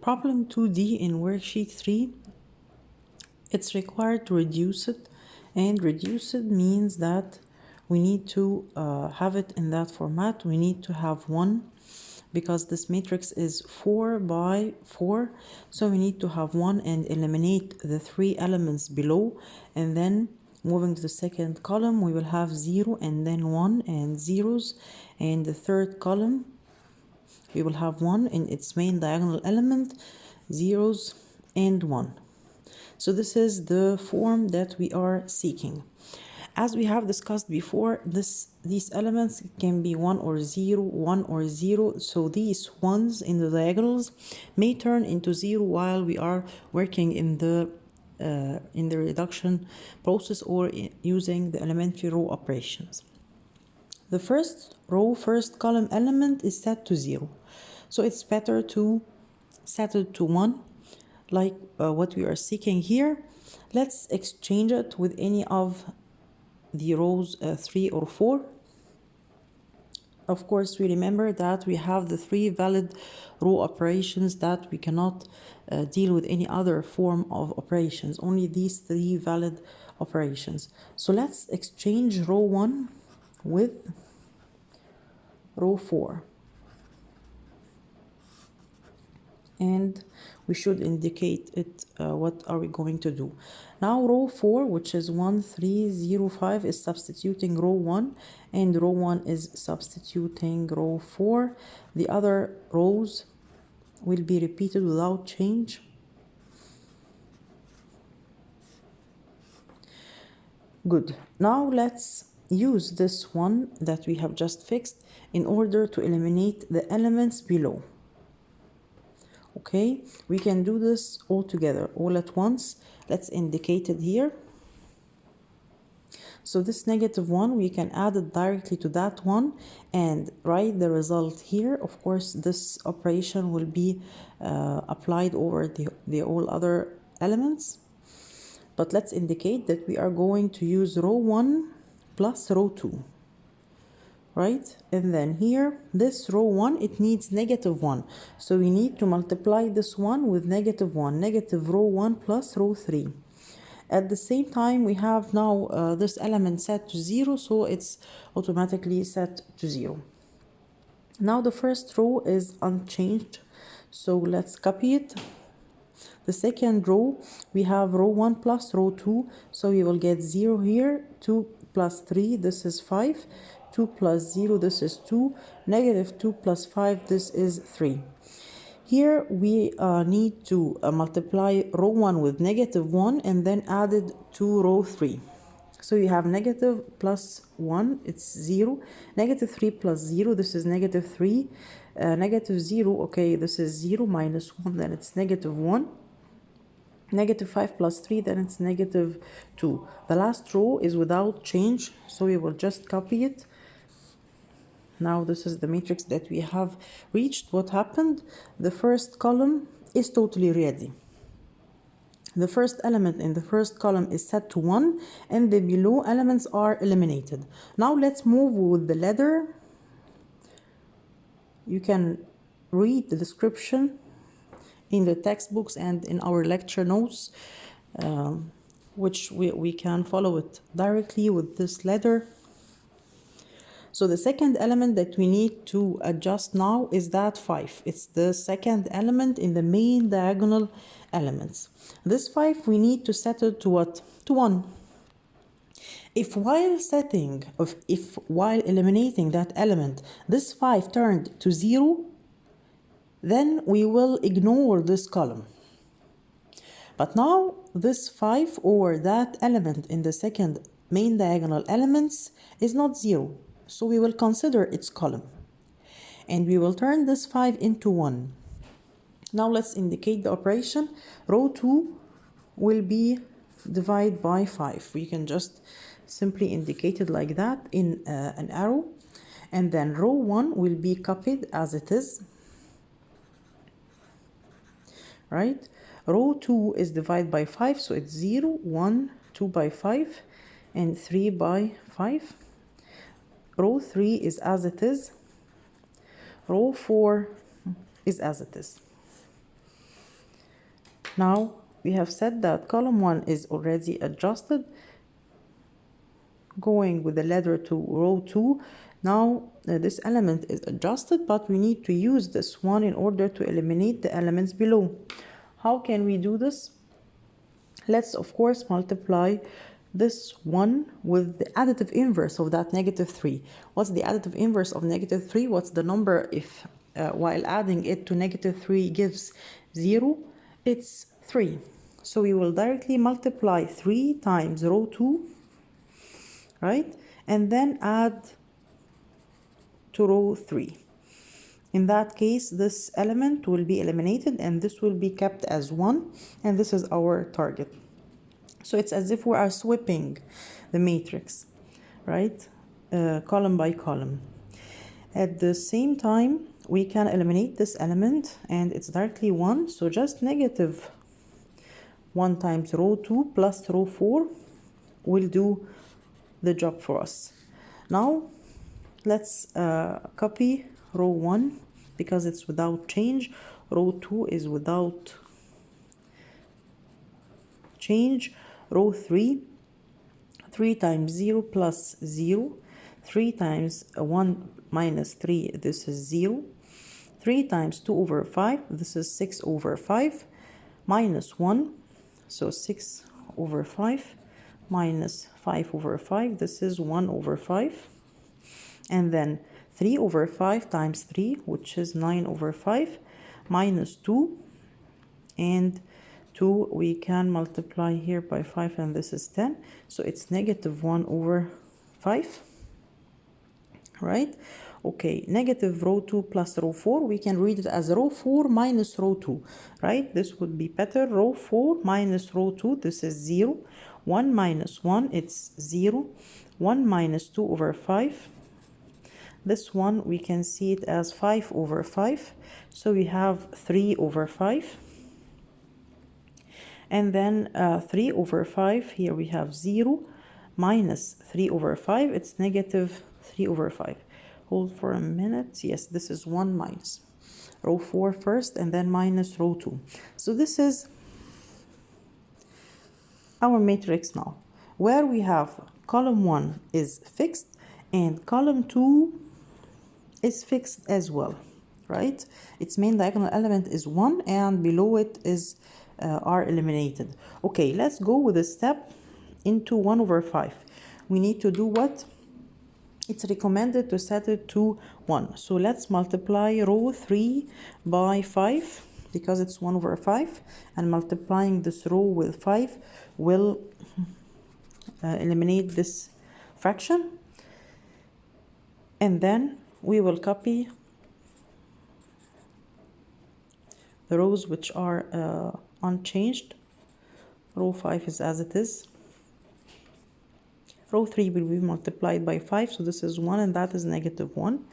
Problem 2D in worksheet 3, it's required to reduce it, and reduce it means that we need to have it in that format. We need to have 1 because this matrix is 4 by 4, so we need to have 1 and eliminate the 3 elements below, and then moving to the second column we will have 0 and then 1 and zeros, and the third column we will have 1 in its main diagonal element, zeros and 1. So this is the form that we are seeking. As we have discussed before, these elements can be 1 or 0, 1 or 0. So these ones in the diagonals may turn into 0 while we are working in the reduction process or using the elementary row operations. The first row, first column element is set to 0. So it's better to set it to 1, like what we are seeking here. Let's exchange it with any of the rows 3 or 4. Of course, we remember that we have the 3 valid row operations, that we cannot deal with any other form of operations, only these 3 valid operations. So let's exchange row 1 with row 4. And we should indicate it, what are we going to do. Now row 4, which is 1, 3, 0, 5, is substituting row 1, and row 1 is substituting row 4. The other rows will be repeated without change. Good. Now let's use this one that we have just fixed in order to eliminate the elements below. Okay, we can do this all together, all at once. Let's indicate it here. So this -1, we can add it directly to that one and write the result here. Of course, this operation will be applied over the all other elements. But let's indicate that we are going to use row 1 plus row 2. Right? And then here, this row 1, it needs -1. So we need to multiply this one with -1, negative row 1 plus row 3. At the same time, we have now this element set to 0, so it's automatically set to 0. Now the first row is unchanged, so let's copy it. The second row, we have row 1 plus row 2, so we will get 0 here, 2 plus 3, this is 5, 2 plus 0, this is 2, -2 plus 5, this is 3. Here we need to multiply row 1 with -1 and then add it to row 3. So you have negative plus 1, it's 0, -3 plus 0, this is -3, -0, okay, this is 0 minus 1, then it's -1. -5 plus 3, then it's -2. The last row is without change, so we will just copy it. Now this is the matrix that we have reached. What happened? The first column is totally ready. The first element in the first column is set to 1 and the below elements are eliminated. Now let's move with the ladder. You can read the description in the textbooks and in our lecture notes, which we can follow it directly with this ladder. So the second element that we need to adjust now is that 5. It's the second element in the main diagonal elements. This 5 we need to set it to what? To 1. If while eliminating that element, this 5 turned to 0, then we will ignore this column. But now this 5 or that element in the second main diagonal elements is not 0. So we will consider its column. And we will turn this 5 into 1. Now let's indicate the operation. Row 2 will be divided by 5. We can just simply indicate it like that in an arrow. And then row 1 will be copied as it is. Right? Row 2 is divided by 5, so it's 0, 1, 2 by 5, and 3 by 5. Row 3 is as it is. Row 4 is as it is. Now we have said that column 1 is already adjusted, going with the ladder to row 2. Now this element is adjusted, but we need to use this one in order to eliminate the elements below. How can we do this? Let's of course multiply this one with the additive inverse of that -3. What's the additive inverse of -3? What's the number if while adding it to -3 gives 0? It's 3. So we will directly multiply 3 times row 2, right? And then add to row 3. In that case, this element will be eliminated and this will be kept as 1, and this is our target. So it's as if we are sweeping the matrix, right? Column by column. At the same time, we can eliminate this element and it's directly 1. So just -1 times row 2 plus row 4 will do the job for us. Now, let's copy row 1 because it's without change. Row 2 is without change. Row 3, 3 times 0 plus 0. 3 times 1 minus 3, this is 0. 3 times 2 over 5, this is 6 over 5. Minus 1, so 6 over 5. Minus 5 over 5, this is 1 over 5. And then 3 over 5 times 3, which is 9 over 5, minus 2. And 2 we can multiply here by 5, and this is 10. So it's -1 over 5, right? Okay, negative row 2 plus row 4, we can read it as row 4 minus row 2, right? This would be better. Row 4 minus row 2, this is 0. 1 minus 1, it's 0. 1 minus 2 over 5. This one, we can see it as 5 over 5. So we have 3 over 5. And then 3 over 5, here we have 0. Minus 3 over 5, it's -3 over 5. Hold for a minute. Yes, this is 1 minus row 4 first and then minus row 2. So this is our matrix now, where we have column 1 is fixed and column 2 is fixed as well, right? Its main diagonal element is 1 and below it is are eliminated. Okay, let's go with a step into 1 over 5. We need to do what? It's recommended to set it to 1. So let's multiply row 3 by 5 because it's 1 over 5, and multiplying this row with 5 will eliminate this fraction. And then we will copy the rows which are unchanged. Row 5 is as it is. Row 3 will be multiplied by 5, so this is 1 and that is -1,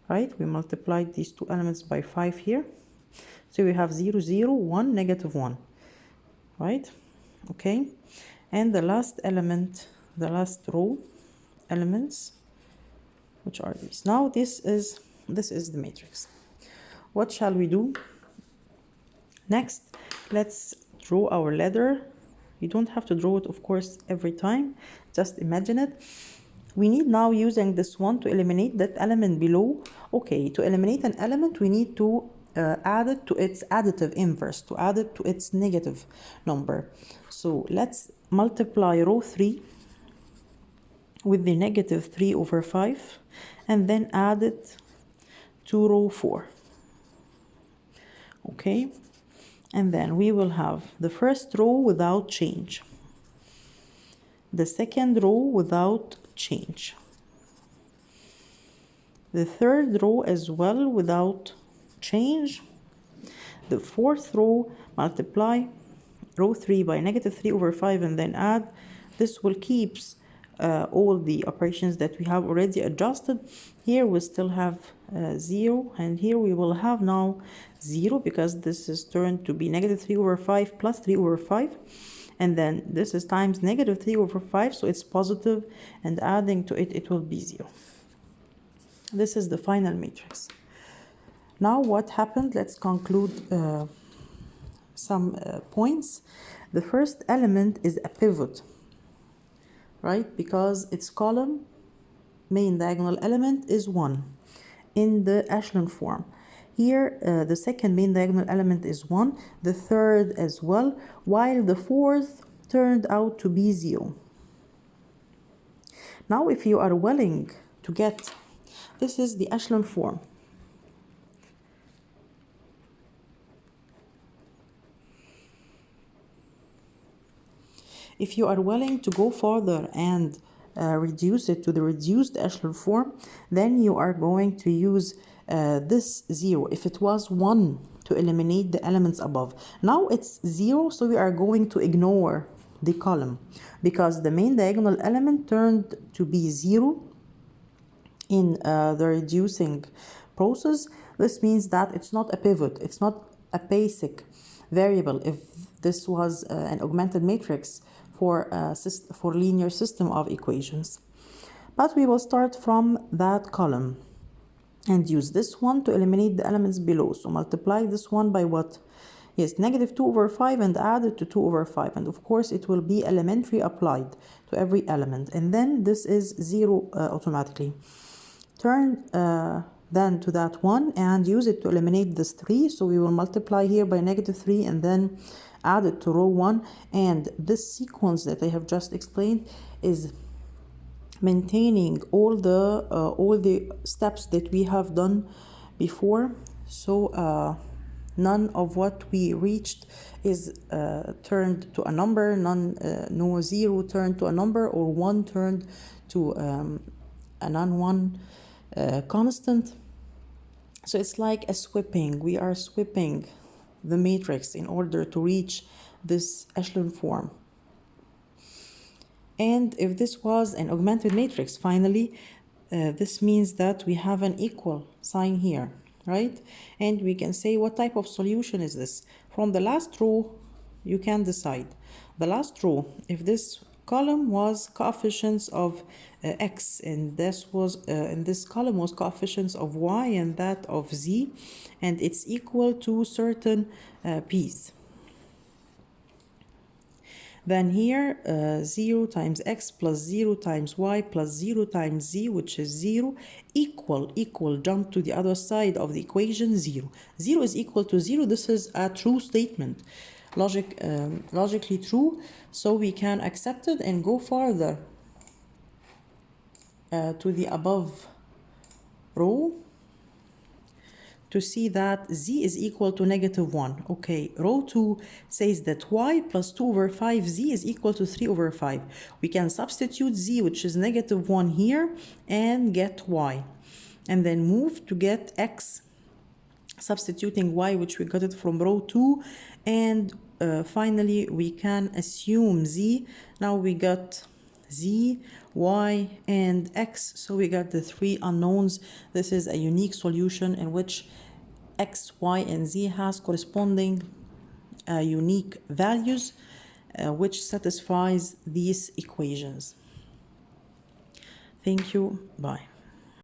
right? We multiplied these two elements by 5 here. So we have 0, 0, 1, -1, right? Okay. And the last element, the last row elements, which are these. Now this is the matrix. What shall we do? Next, let's draw our ladder. You don't have to draw it, of course, every time. Just imagine it. We need now, using this one, to eliminate that element below. Okay, to eliminate an element, we need to add it to its additive inverse, to add it to its negative number. So let's multiply row 3 with the -3 over 5 and then add it to row 4. Okay, and then we will have the first row without change, the second row without change, the third row as well without change, the fourth row, multiply row 3 by -3 over 5 and then add. This will keep all the operations that we have already adjusted. Here we still have 0, and here we will have now 0 because this is turned to be -3 over 5 plus 3 over 5, and then this is times -3 over 5, so it's positive, and adding to it, it will be 0. This is the final matrix. Now what happened? Let's conclude some points. The first element is a pivot, right? Because its column, main diagonal element, is 1 in the echelon form. Here, the second main diagonal element is 1, the third as well, while the fourth turned out to be 0. Now, if you are willing to get, this is the echelon form. If you are willing to go further and reduce it to the reduced echelon form, then you are going to use this 0. If it was 1 to eliminate the elements above, now it's 0, so we are going to ignore the column because the main diagonal element turned to be 0 in the reducing process. This means that it's not a pivot, it's not a basic variable. If this was an augmented matrix for linear system of equations. But we will start from that column and use this one to eliminate the elements below. So multiply this one by what? Yes, negative 2 over 5 and add it to 2 over 5. And of course it will be elementary applied to every element. And then this is 0 automatically. Turn then to that one and use it to eliminate this 3. So we will multiply here by negative 3 and then add it to row 1. And this sequence that I have just explained is maintaining all the steps that we have done before. So none of what we reached is turned to a number, no 0 turned to a number, or 1 turned to a non-1 constant. So it's like a sweeping. We are sweeping the matrix in order to reach this echelon form. And if this was an augmented matrix, finally, this means that we have an equal sign here, right? And we can say what type of solution is this. From the last row, you can decide. The last row, if this column was coefficients of x, and this column was coefficients of y and that of z, and it's equal to certain p's. Then here 0 times x plus 0 times y plus 0 times z, which is 0, equal, jump to the other side of the equation, 0. 0 is equal to 0. This is a true statement, logically true, so we can accept it and go further to the above row to see that z is equal to negative 1. Okay, row 2 says that y plus 2 over 5z is equal to 3 over 5. We can substitute z, which is negative 1 here, and get y. And then move to get x, substituting y, which we got it from row 2. And finally, we can assume z. Now we got z, y, and x. So we got the 3 unknowns. This is a unique solution in which x, y, and z has corresponding unique values which satisfies these equations. Thank you. Bye.